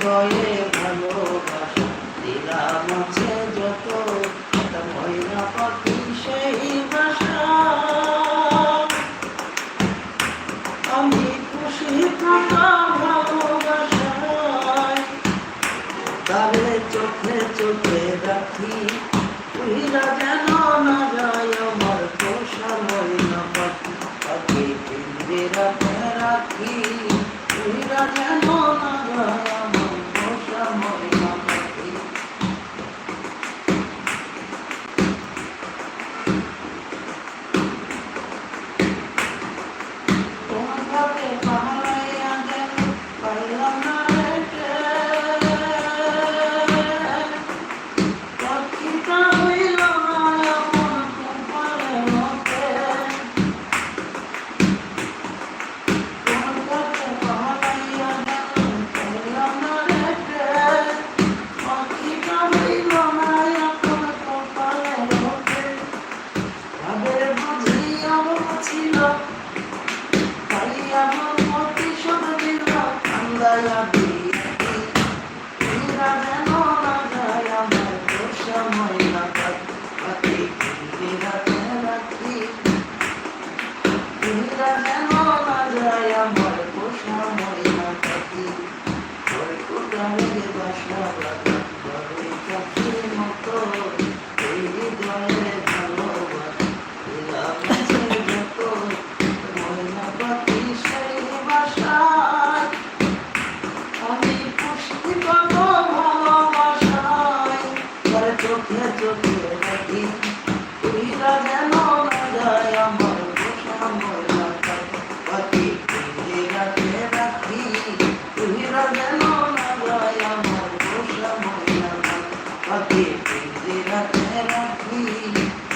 হৃদয়ে ভালোবাসা দিলাম আছে যত, ময়না পাখি সেই বাসা। আমি খুশি থাকা ভালোবাসায়, তারে চোখে চোখে রাখি, উইরা যেন না যায় আমার পোষা ময়না পাখি। পাখি পিঞ্জরাতে রাখি, উইরা যেন না যায় আমার পোষা ময়না পাখি। তোমার হাতে পাহারাইয়া গেল পাইলাম না রেখে, পাখিটা হইল না এমন কপালের মধ্যে। তোমার হাতে পাহারাইয়া গেল পাইলাম না রেখে, পাখিটা হইল না এমন কপালের মধ্যে। ভাবে বুঝি আমার ছিল, তাই আমার প্রতিশোধ দিল কান্দাইয়া দিয়েছি। উইরা যেন না যায় আমার পোষা ময়না পাখি। পাখি পিঞ্জরাতে রাখি, উইরা যেন না যায় আমার পোষা ময়না পাখি। ঘরে কোটারে বাসা বাঁধা ঘরে পাখির মতো, এই হৃদয়ে ভালোবাসা দিলাম আছে যত, ময়না পাখি সেই বাসায়। আমি খুশি কত ভালোবাসায়, তারে চোখে চোখে রাখি, উইরা যেন না যায় আমার পোষা ময়না পাখি। পাখি পিঞ্জরাতে রাখি, উইরা যেন না যায় আমার পোষা ময়না পাখি। পাখি পিঞ্জরাতে রাখি,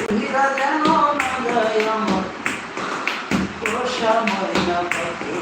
উইরা যেন না যায় আমার পোষা ময়না পাখি।